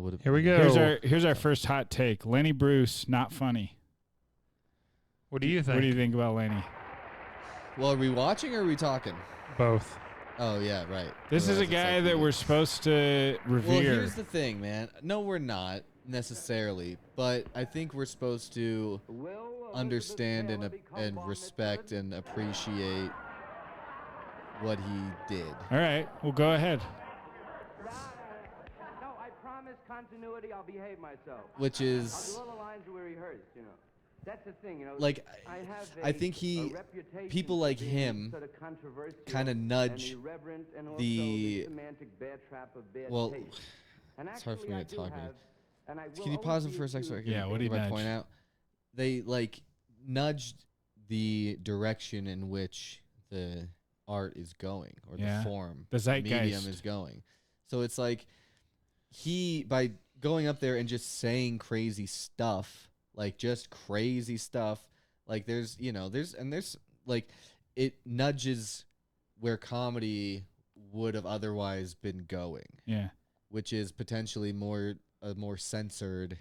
would it Here we be? go. Here's our first hot take. Lenny Bruce, not funny. What do you think? What do you think about Lenny? Well, are we watching or are we talking? Both. Oh, yeah, right. This is a Otherwise it's guy like that we- we're supposed to revere. Well, here's the thing, man. No, we're not necessarily, but I think we're supposed to understand and respect and appreciate what he did. All right, well, go ahead. No, I promise continuity. I'll behave myself. Which I'll is do all the lines that we rehearsed, you know. That's the thing, you know. like I think a he reputation people for like being him sort of controversial kind of and nudge irreverent and also the semantic bear trap of bad well. taste. And It's hard for actually, me I to do talk. have, and I will Can you always pause it be for a second so I accused can Yeah, what do you nudge? point out? They like nudged the direction in which the art is going or Yeah. the form, The zeitgeist. medium is going. So it's like he by going up there and just saying crazy stuff, like just crazy stuff. Like there's like it nudges where comedy would have otherwise been going, Yeah. which is potentially a more censored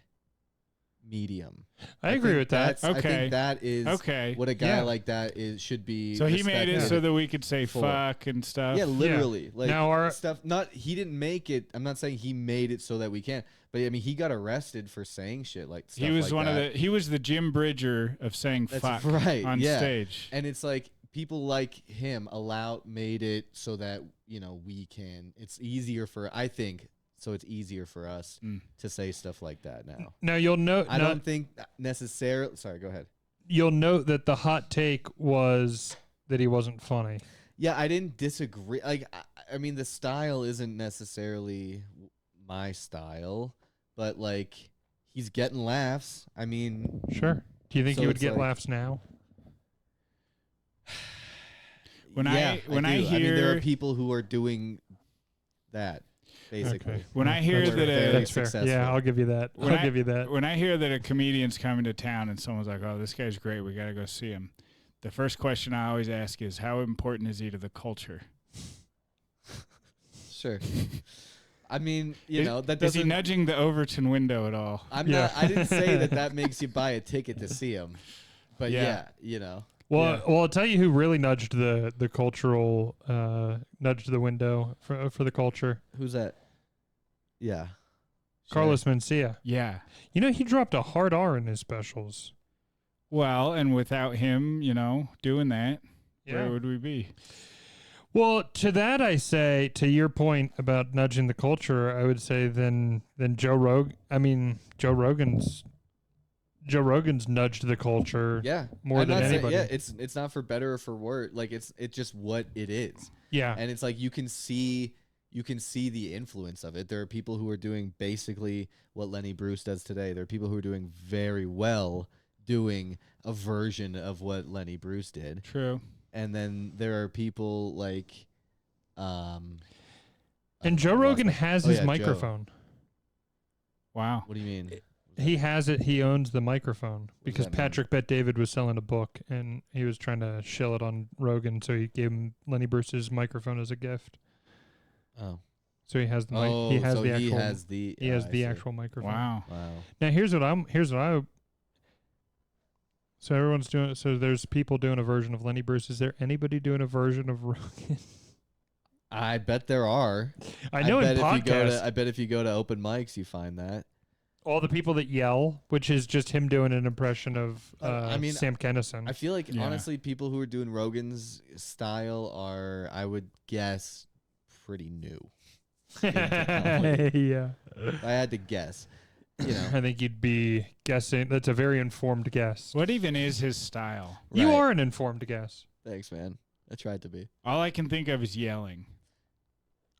medium. I agree think with that. that's- I Okay. think that is Okay. what a guy Yeah. like that should be. So he made it respected so that we could say for. fuck and stuff. Yeah, literally. Like Now our- stuff. Not he didn't make it. I'm not saying he made it so that we can. But I mean, he got arrested for saying shit like. Stuff He was like one that. of the. He was the Jim Bridger of saying That's fuck right, on yeah. stage. And it's like people like him made it so that we can. It's easier for I think. So it's easier for us to say stuff like that now. Now you'll note. I don't think necessarily. Sorry, go ahead. You'll note that the hot take was that he wasn't funny. Yeah, I didn't disagree. Like, I mean, the style isn't necessarily my style, but like, he's getting laughs. I mean, Sure. Do you think So he would it's get like- laughs now? When yeah, I do. I mean, there hear- are people who are doing that basically. Okay. When I hear That's that fair. a, That's fair. successful. Yeah, I'll give you that. When I'll give you that. when I hear that a comedian's coming to town and someone's like, "Oh, this guy's great. We got to go see him." The first question I always ask is, "How important is he to the culture?" Sure. I mean, Is- that Is he doesn't. nudging the Overton window at all? I'm Yeah. not. I didn't say that makes you buy a ticket to see him, but Yeah. yeah. Well, Yeah. well, I'll tell you who really nudged the cultural nudged the window for the culture. Who's that? Yeah. Sure. Carlos Mencia. Yeah. You know, he dropped a hard R in his specials. Well, and without him, doing that, where would we be? Well, to that I say, to your point about nudging the culture, I would say then Joe Rogan. I mean, Joe Rogan's nudged the culture. Yeah. More I'm than not saying- anybody. Yeah, it's not for better or for worse. Like it's just what it is. Yeah. And it's like you can see the influence of it. There are people who are doing basically what Lenny Bruce does today. There are people who are doing very well doing a version of what Lenny Bruce did. True. And then there are people like and Joe Rogan has his Joe. microphone. Wow. What do you mean? He has it. He owns the microphone because that mean? Patrick Bet David was selling a book and he was trying to shill it on Rogan, so he gave him Lenny Bruce's microphone as a gift. Oh. So he has the Oh, he has so the actual he has the he has I the see. actual microphone. Wow. Wow. Now here's what I so everyone's doing so there's people doing a version of Lenny Bruce. Is there anybody doing a version of Rogan? I bet there are. I know bet in podcasts, I bet if you go to open mics you find that. all the people that yell, which is just him doing an impression of I mean, Sam Kinison. I feel like Yeah. honestly people who are doing Rogan's style are, I would guess, pretty new. Yeah. If I had to guess. I think you'd be guessing. That's a very informed guess. What even is his style? You Right. are an informed guess. Thanks, man. I tried to be. All I can think of is yelling.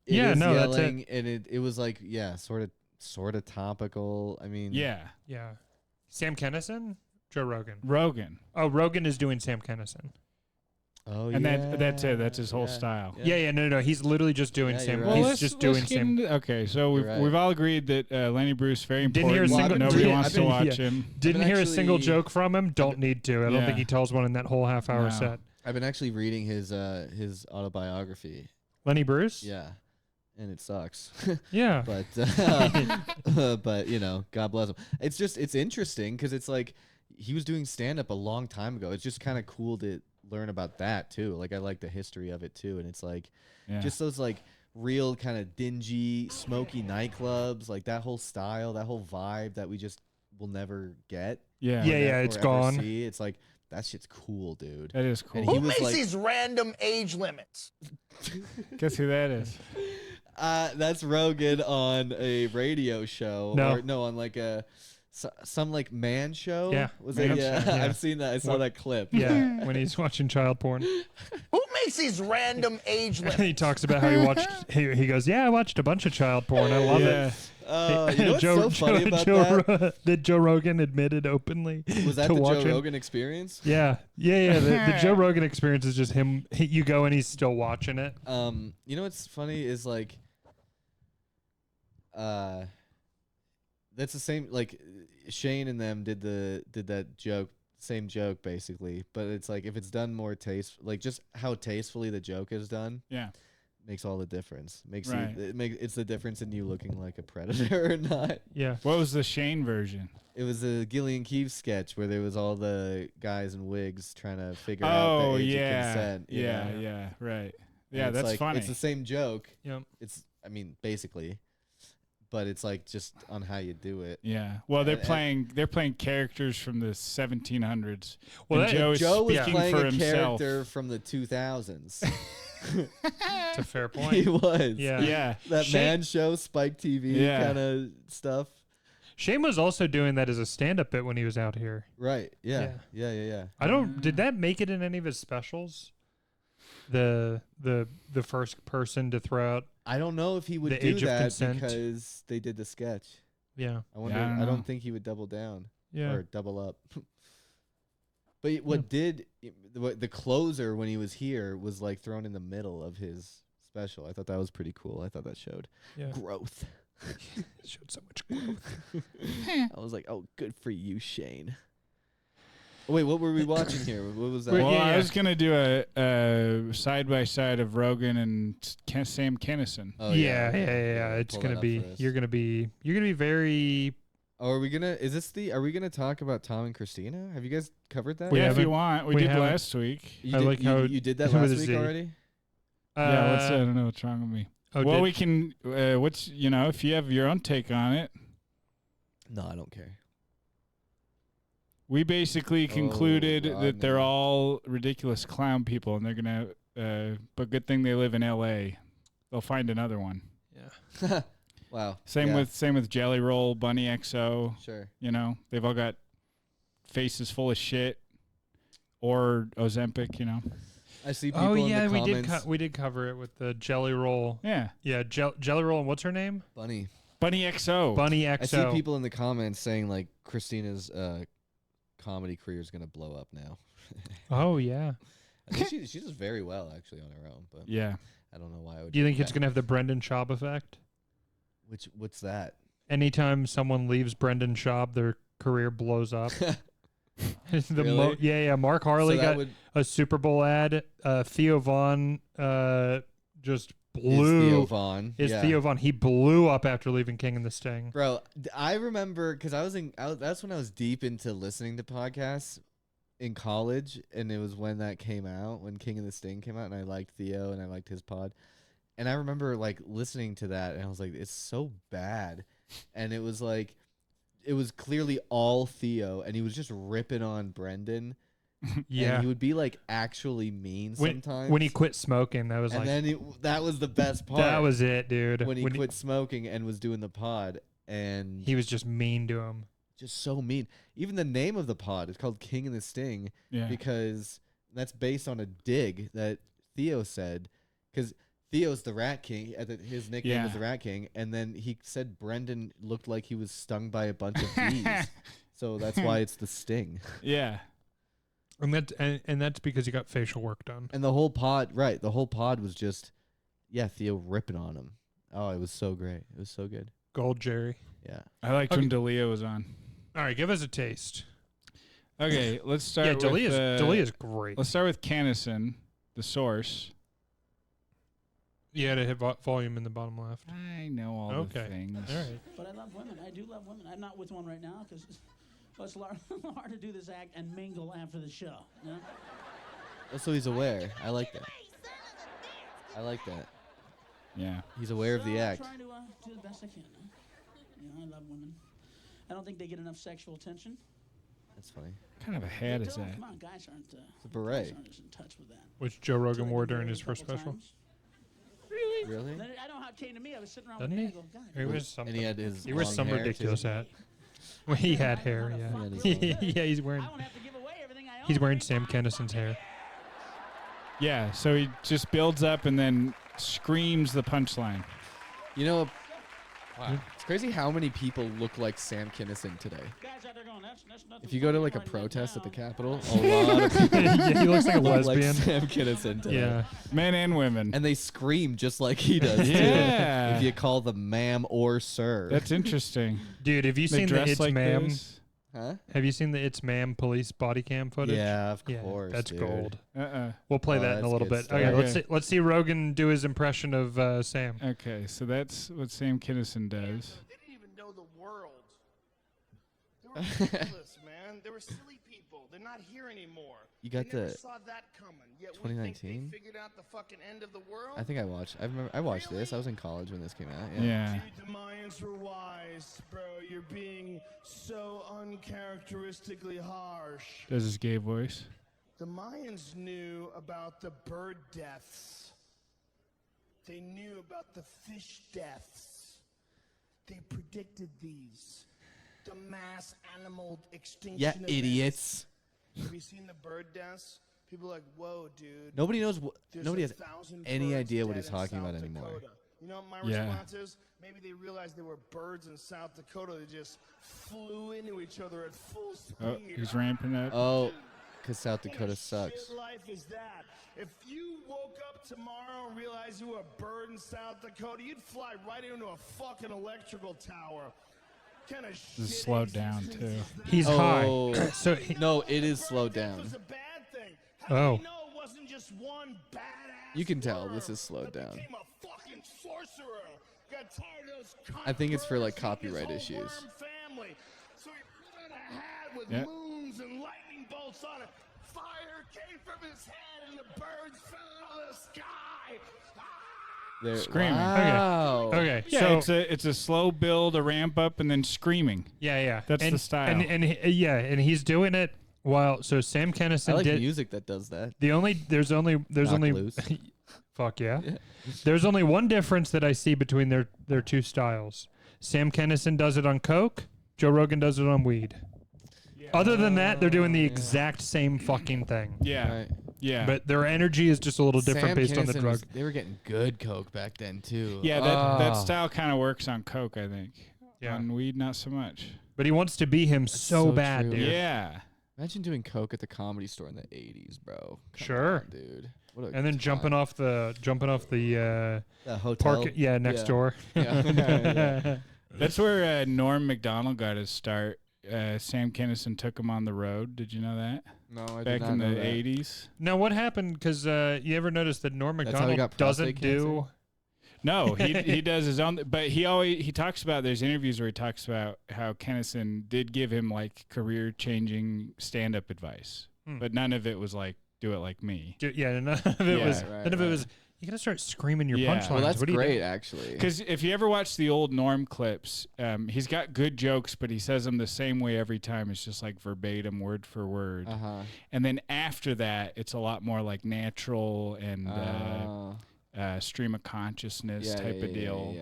It Yeah, is no, that's it. yelling, and it was like, yeah, sort of topical. I mean, Yeah. Yeah. Sam Kinison? Joe Rogan. Rogan. Oh, Rogan is doing Sam Kinison. Oh, And yeah, that's it. That's his whole yeah, style. Yeah, no. He's literally just doing Yeah, Sam. you're right. He's Well, just doing Sam. Okay, so You're right. we've all agreed that Lenny Bruce very Didn't hear a important. single- Nobody yeah, wants I've to been- watch yeah. him. Didn't I've been hear a single actually- joke from him. Don't need to. I don't Yeah. think he tells one in that whole half-hour No. set. I've been actually reading his autobiography. Lenny Bruce? Yeah. and it sucks. Yeah. But you know, God bless him. It's interesting because it's like he was doing stand up a long time ago. It's just kind of cool to learn about that too. Like I like the history of it too, and it's like just those like real kind of dingy, smoky nightclubs, like that whole style, that whole vibe that we just will never get. Yeah. It's ever gone. see. It's like that shit's cool, dude. That is cool. And he Who was makes like, these random age limits? Guess who that is? That's Rogan on a radio show. No. On like some like man show. Yeah, Was man it? show, Yeah, yeah. I've seen that. I saw that clip. Yeah, when he's watching child porn. Who makes these random age And limits? he talks about how he watched. He goes, "Yeah, I watched a bunch of child porn. I love it." You know what's so funny about that? That Joe Rogan admitted openly. Was that to the Joe watching. Rogan experience? Yeah. The Joe Rogan experience is just him. You go and he's still watching it. You know what's funny is like, that's the same. Like Shane and them did that joke, same joke basically. But it's like if it's done more like just how tastefully the joke is done. Yeah. Makes all the difference. Right. It's the difference in you looking like a predator or not. Yeah. What was the Shane version? It was a Gillian Keefe sketch where there was all the guys in wigs trying to figure out the age of consent. you know? Yeah, right. And Yeah, it's that's like, funny. It's the same joke. Yep. Basically, but it's like just on how you do it. Yeah. Well, they're And- playing characters from the 1700s. Well, and that- Joe was is speaking playing for a himself. character from the 2000s. It's a fair point. He was. Yeah. Yeah. That Shane- man show, Spike TV Yeah. kind of stuff. Shane was also doing that as a stand-up bit when he was out here. Right. Yeah. Yeah. I don't. Did that make it in any of his specials? The first person to throw out. I don't know if he would The do age of that consent. because they did the sketch. Yeah. I wonder. I don't I know. don't think he would double down. Yeah. Or double up. But what the closer when he was here was like thrown in the middle of his special. I thought that was pretty cool. I thought that showed Yeah. growth. It showed so much growth. I was like, oh, good for you, Shane. Wait, what were we watching here? What was that? Well, Yeah. I was gonna do a side by side of Rogan and Sam Kinison. Oh, yeah. It's Pull gonna that up be. for us. You're gonna be very. Oh, are we gonna talk about Tom and Christina? Have you guys covered that? We Yeah, if you haven't- want, we we did haven't. last week. You I did, like you, how you did that with last a week Z. already? Yeah, I don't know what's wrong with me. Oh, well, did- we can. If you have your own take on it, No, I don't care. we basically concluded that they're Rodney. all ridiculous clown people, and they're gonna. But good thing they live in L.A. They'll find another one. Yeah. Wow. Same Yeah, with Jelly Roll, Bunny XO. sure. You know, they've all got faces full of shit, or Ozempic. You know. I see people Oh in yeah, the comments. we did cover it with the Jelly Roll. Yeah, Yeah, Jelly Roll and what's her name? Bunny. Bunny XO. Bunny I see XO. people in the comments saying like Christina's comedy career is gonna blow up now. Oh yeah. I think she does very well actually on her own, but Yeah. I don't know why I would. Do you think it's that. gonna have the Brendan Schaub effect? What's that? Anytime someone leaves Brendan Schaub, their career blows up. Really? Yeah. Mark Harley So that got would a Super Bowl ad. Theo Vaughn just is Theo blew. Vaughn. Is yeah. Theo Vaughn? He blew up after leaving King and the Sting. Bro, I remember because that's when I was deep into listening to podcasts in college, and it was when that came out, when King and the Sting came out, and I liked Theo and I liked his pod, and I remember like listening to that, and I was like, it's so bad, and it was like, it was clearly all Theo, and he was just ripping on Brendan. Yeah. And he would be like actually mean sometimes. When he quit smoking, that was and like then that was the best part. that was it, dude. when he quit smoking and was doing the pod, and he was just mean to him. just so mean. Even the name of the pod is called King and the Sting Yeah. because that's based on a dig that Theo said. Because Theo's the Rat King. His nickname was Yeah. the Rat King. And then he said Brendan looked like he was stung by a bunch of bees. So that's why it's the Sting. Yeah. And that's because he got facial work done. And the whole pod, right, the whole pod was just, Theo ripping on him. Oh, it was so great. It was so good. Gold Jerry. Yeah. I liked Okay. when D'Elia was on. All right, give us a taste. Okay, let's start Yeah, with D'Elia's great. Let's start with Canison, the source. Yeah, to hit volume in the bottom left. I know all the Okay. things. All right. But I love women. I do love women. I'm not with one right now because it's hard to do this act and mingle after the show. You know? Oh, so he's aware. I like that. I like that. Yeah. He's aware of the So act. I try to do the best I can. Huh? You know, I love women. I don't think they get enough sexual attention. That's funny. What kind of a hat They is don't. that? Come on, guys aren't. It's a beret. Guys aren't as in touch with that. Which Joe Rogan Until they wore get during married his a first couple special. times. Really? Then I don't know how it came to me. I was sitting around Doesn't with he? me. I go, God, He wears something. And he had his He wears long some hair, ridiculous too. hat. Well, he had hair, I yeah. don't know how to Yeah, fuck Yeah, he's I wearing won't have to give away everything I own. he's wearing Every Sam time I Kinnison's fucking hair. Yeah, so he just builds up and then screams the punchline. You know, it's crazy how many people look like Sam Kinison today. Guys out there going, that's nothing If you go to funny like a writing that protest at the down. Capitol, a lot of people Yeah, he looks like a look like lesbian. Sam Kinison today. Yeah. Men and women. And they scream just like he does, too. Yeah. If you call them ma'am or sir. That's interesting. Dude, have you They seen the dress It's like Ma'am? this. Huh? Have you seen the It's Ma'am police body cam footage? Yeah, of Yeah, course. that's dude. gold. We'll play Oh, that in a that's little good bit. stuff. Okay, Okay. let's see Rogan do his impression of Sam. Okay, so that's what Sam Kinison does. They didn't even know the world. They were ridiculous, man. They were silly people. They're not here anymore. You got they never the saw that coming. Yet we think 2019? they figured out the fucking end of the world. I think I watched. I watched this. I was in college when this came out. Yeah. Yeah. Dude, the Mayans were wise, bro. You're being so uncharacteristically harsh. Does his gay voice. The Mayans knew about the bird deaths. They knew about the fish deaths. They predicted these. The mass animal extinction Yeah, events. idiots. Have you seen the bird deaths? People are like, whoa, dude. Nobody knows. There's Nobody has 1,000 any birds idea what dead he's in talking about South anymore. Dakota. You know what my Yeah. response is? Maybe they realized there were birds in South Dakota that just flew into each other at full speed. Oh, he's ramping up. Oh, because South What Dakota kind of sucks. shit life is that? If you woke up tomorrow and realized you were a bird in South Dakota, you'd fly right into a fucking electrical tower. Kind of shit. This is slowed down, too. He's Oh. high. So he, No, it is Bird slowed death down. was a bad thing. How Oh. do you know it wasn't just one badass You can tell this worm is slowed that down. became a fucking sorcerer? Got tired of those I think it's for, like, birds eating his copyright whole issues. worm family. So he put on a hat with Yeah. moons and lightning bolts on it. Fire came from his head and the birds fell out of the sky. Ah! They're Screaming. Wow. okay, Yeah, so it's a slow build, a ramp up, and then screaming. yeah. That's and, the style. And he's doing it while Sam I Kinison like did music that does that. there's only Knock loose. fuck yeah. There's only one difference that I see between their two styles. Sam Kinison does it on coke, Joe Rogan does it on weed. Other than that, they're doing the exact same fucking thing. Yeah. Right. Yeah. But their energy is just a little different Sam based on the Kinison drug. was- they were getting good coke back then too. yeah, that Oh. style kind of works on coke, I think. Yeah. On weed, not so much. But he wants to be him so so bad, true. dude. Yeah. Imagine doing coke at the Comedy Store in the '80s, bro. Come Sure. on, dude. What a And then time. jumping off the the hotel. park next Yeah. door. Yeah. Yeah. That's where Norm MacDonald got his start. Sam Kinison took him on the road. Did you know that? No, I did Back not in the know that. 80s? Now, what happened? Because you ever notice that Norm That's how he Macdonald got doesn't prostate do? cancer? No, he does his own. But he talks about, there's interviews where he talks about how Kinison did give him like career changing stand up advice, but none of it was like do it like me. Yeah, none of it Yeah, was. right, None of it right. was. You gotta start screaming your Yeah. punchlines. Well, that's what do you do? great, actually. Because if you ever watch the old Norm clips, he's got good jokes, but he says them the same way every time. It's just like verbatim, word for word. And then after that, it's a lot more like natural and stream of consciousness type of deal. Yeah.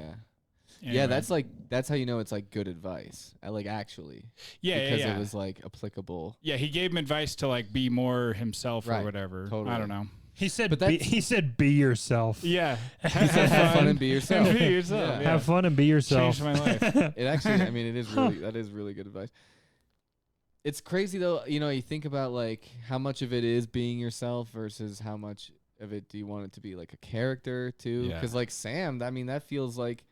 Anyway. Yeah, that's how you know it's like good advice. I like actually. Yeah, because yeah. it was like applicable. Yeah, he gave him advice to like be more himself or Right, whatever. totally. I don't know. He said. But He said, "Be yourself. Yeah. Have fun and be yourself. And be yourself. Yeah. Have fun and be yourself." Changed my life. It actually, I mean, it is really that is really good advice. It's crazy though, you know, you think about like how much of it is being yourself versus how much of it do you want it to be like a character too? Yeah. Because like Sam, I mean, that feels like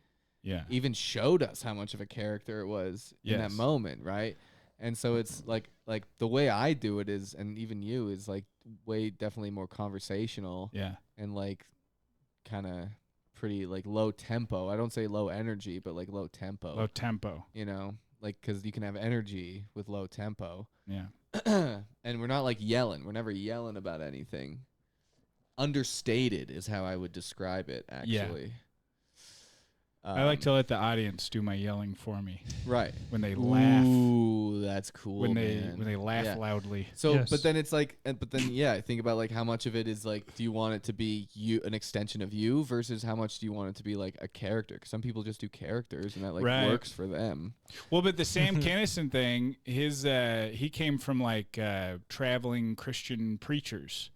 Yeah. even showed us how much of a character it was in that Yes. moment, right? And so it's like the way I do it is, and even you is like way definitely more conversational Yeah. and like kind of pretty like low tempo. I don't say low energy, but like low tempo. Low tempo. You know, like because you can have energy with low tempo. Yeah. And we're not like yelling. We're never yelling about anything. Understated is how I would describe it. Actually. I like to let the audience do my yelling for me. Right. When they laugh. Ooh, that's cool. When they laugh loudly. So, Yes. but then it's like, but then yeah, think about like how much of it is like, do you want it to be an extension of you versus how much do you want it to be like a character? Because some people just do characters and that like Right. works for them. Well, but the Sam Kinison thing, he came from like traveling Christian preachers.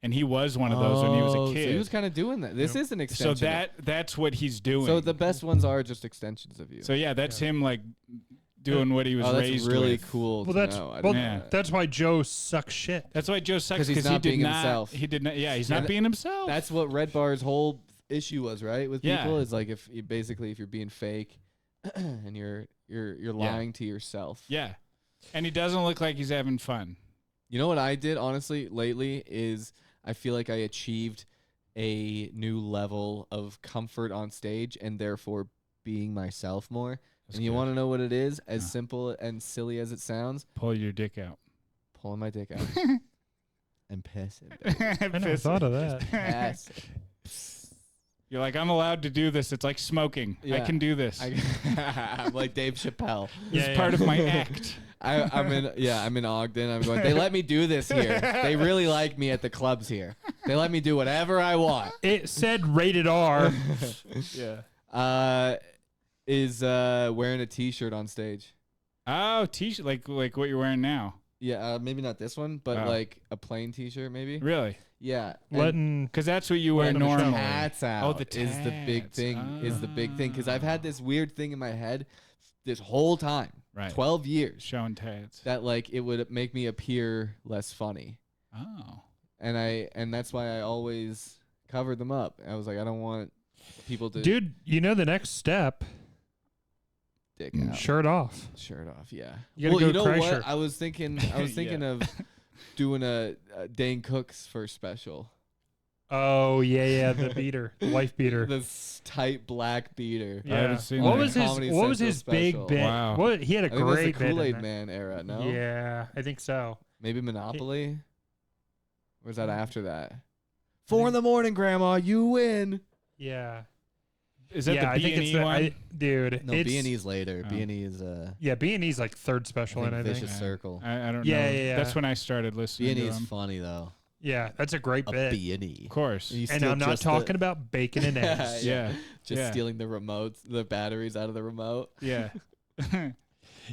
And he was one of those when he was a kid. So he was kind of doing that. This is an extension. So that's what he's doing. So the best ones are just extensions of you. So yeah, that's him like doing what he was that's raised really with. cool. Well, to that's know. I well, didn't know that. that's why Joe sucks shit. That's why Joe sucks 'Cause he's because not he being did not. himself. He did not. Yeah, he's Yeah, not being himself. That's what Red Bar's whole issue was, right? With Yeah. people is like if you're being fake and you're lying to yourself. yeah, and he doesn't look like he's having fun. You know what I did honestly lately is I feel like I achieved a new level of comfort on stage and therefore being myself more. That's and you good. want to know what it is? As simple and silly as it sounds, Pull your dick out. pulling my dick out and pissing. I never thought of that. Piss. You're like, I'm allowed to do this. It's like smoking. I Yeah. can do this. I'm like Dave Chappelle. This is part of my act. I'm in Ogden. I'm going, they let me do this here. They really like me at the clubs here. They let me do whatever I want. It said rated R. Yeah. Is wearing a t-shirt on stage. Oh, t-shirt like what you're wearing now. Yeah, maybe not this one, but Oh. like a plain t-shirt maybe. Really? Yeah. Letting Because that's what you wear Letting 'em show. normally. Tats out Oh, the is the big tats. thing. Is the big thing because I've had this weird thing in my head this whole time, Right. 12 years, Showing tats. that like it would make me appear less funny, Oh. and that's why I always covered them up. I was like, I don't want people to dude, you know the next step, dick out. shirt off. Shirt off, yeah. You gotta Well, go you know what? Kreischer. I was thinking Yeah. of doing a Dane Cook's first special. Oh yeah, the beater, the wife beater. This tight black beater. I Yeah. haven't seen What that. was his Comedy What was Central his big special. bit? Wow. What he had a I think that's the great bit. in Kool-Aid that. Man era, no? Yeah, I think so. Maybe Monopoly? Or was that after that? 4 a.m, Grandma, you win. Yeah, Is that yeah. I the think it's B&E one? dude. No, it's, B&E's later. Oh. B&E is Yeah, B&E's like third special, and I think. Vicious Circle. I don't Yeah, know. yeah, yeah. That's when I started listening to B&E's him. funny though. Yeah, that's a great A bit. B&E. Of course. And I'm not talking about bacon and eggs. Yeah. Just Yeah. stealing the remotes, the batteries out of the remote. Yeah.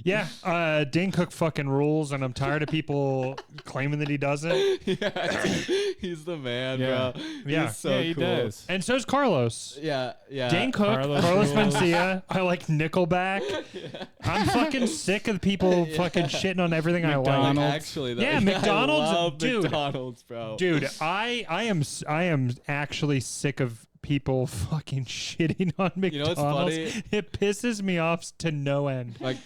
Yeah, Dane Cook fucking rules, and I'm tired of people claiming that he doesn't. Yeah, he's the man, Yeah. bro. Yeah. He's so yeah, he cool. does. And so's Carlos. Yeah, yeah. Dane Cook, Carlos Carlos rules. Mencia. I like Nickelback. I'm fucking sick of people fucking shitting on everything I like. McDonald's. Actually, though, Yeah, McDonald's, I love dude. McDonald's, bro. Dude, I am actually sick of people fucking shitting on McDonald's. You know what's funny? It pisses me off to no end. Like